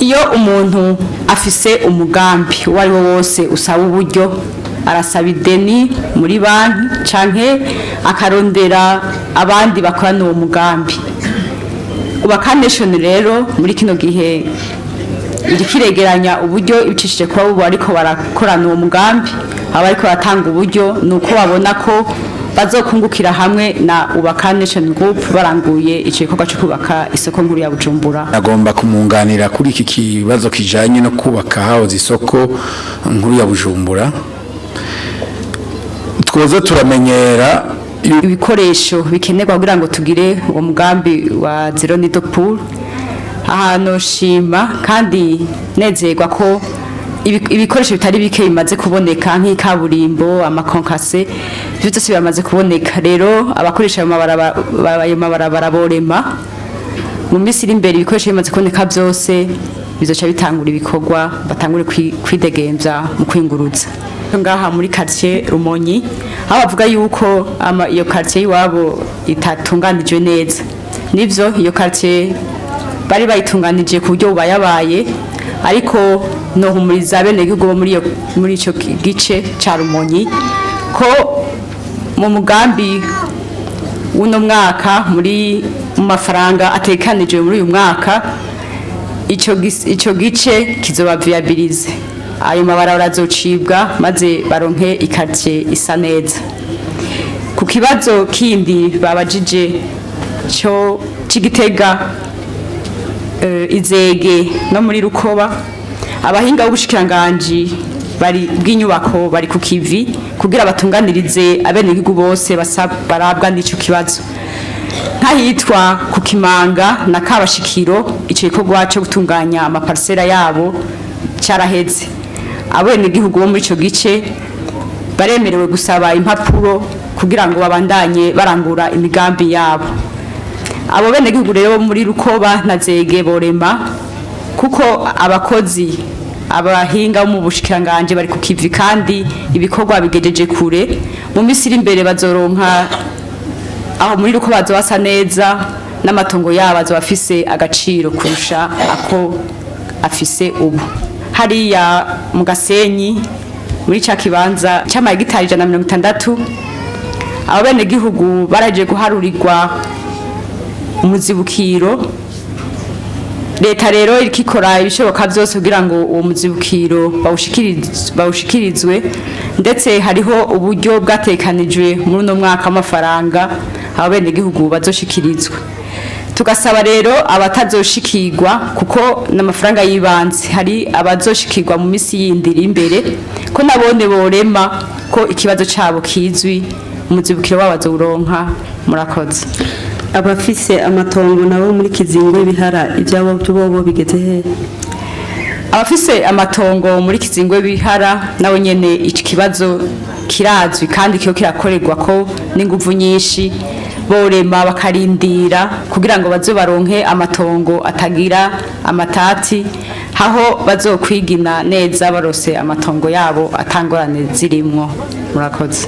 iyo umuntu afise umugambi wari wo wose usaba uburyo arasaba ideni muri banki canke akarondera abandi bakorana uwo mugambi. Abakoresha rero muri kino gihe iri kiregeranya uburyo ibicishije kuba ubu ariko barakorana uwo mugambi abariko batanga uburyo nuko babona ko bazokungukira hamwe na Abakoresha group baranguye ico gikorwa cyo kubaka isoko nkuru ya Bujumbura. Agomba kumunganira kuri iki kibazo kijanye no kubaka hawo isoko nkuru ya Bujumbura. Twoza turamenyera ibikoresho bikenerwa kugira ngo tugire uwo mugambi wa zero nido pool. Ahantu shima kandi nezerwa ko ibikoresho bitari bike bimaze kuboneka nk'ikaburimbo amakonkase byose biramaze kuboneka. Rero abakoresha amabarabara borema mu minsi iri imbere ibikoresho bimaze kuboneka byose bizoca bitangura ibikorwa batangure kwidegemza mu kwinguruza. Ngaha muri quartier Rumonyi aho bavuga yuko iyo quartier iwabo itatunganijwe neza. Nivyo iyo quartier bari bayitunganije ku buryo bubayabaye ariko no humuriza bene gihugu muri ico gice ca Rumonyi ko mu mugambi uno mwaka muri mu mafaranga atekanijwe muri uyu mwaka ico gice kizoba viabilize. Ayo mabarabara azocibwa maze baronke ikartie isa neza. Ku kibazo kindi babajije cyo Cigitega Izege no muri Rukoba abahinga b'ubushikiranganje bari bw'inyubako bari ku kivi kugira batunganirize abenegihugu bose barabwa n'ico kibazo. Nkahitwa ku Kimanga na Kabashikiro ico gikorwa cyo gutunganya amaparsera yabo cyaraheze. Abenegihugu bo muri ico gice baremerewe gusaba impapuro kugira ngo babandanye barangura imigambi yabo. Abo benegihugu rero muri Rukoba na Zege borema kuko abakozi abahinga mu bushikiranganje bari ku kivi kandi ibikorwa bigejeje kure. Mu misiri imbere bazoronka aho muri Rukoba bazobasa neza n'amatongo yabo azobafise agaciro kurusha ako afise ubu. Hariya mu Gasenyi muri ca kibanza c'amahegitari 160 abo benegihugu baraje guharurirwa umuzibukiro. Leta rero irikikora ibishoboka byose kugira ngo uwo muzibukiro bawushikirizwe ndetse hariho uburyo bwatekanijwe muri no mwaka amafaranga abo benegihugu bazoshikirizwa. Tugasaba rero abatazoshikirwa kuko n'amafaranga yibanze hari abazoshikirwa mu misi yindiri imbere ko nabone borema ko ikibazo cabo kizwi umuzibukiro w'abazoronka. Murakoze. Abafise amatongo nabo muri Kizingwe bihara ibyabo by'ubobo bigeze he? Abafise amatongo muri Kizingwe bihara nawe nyene iki kibazo kirazwi kandi cyo kirakorerwa ko n'inguvu nyinshi borema bakarindira kugira ngo baze baronke amatongo atagira amatati haho bazokwigina neza barose amatongo yabo atangorane zirimwo. Murakoze.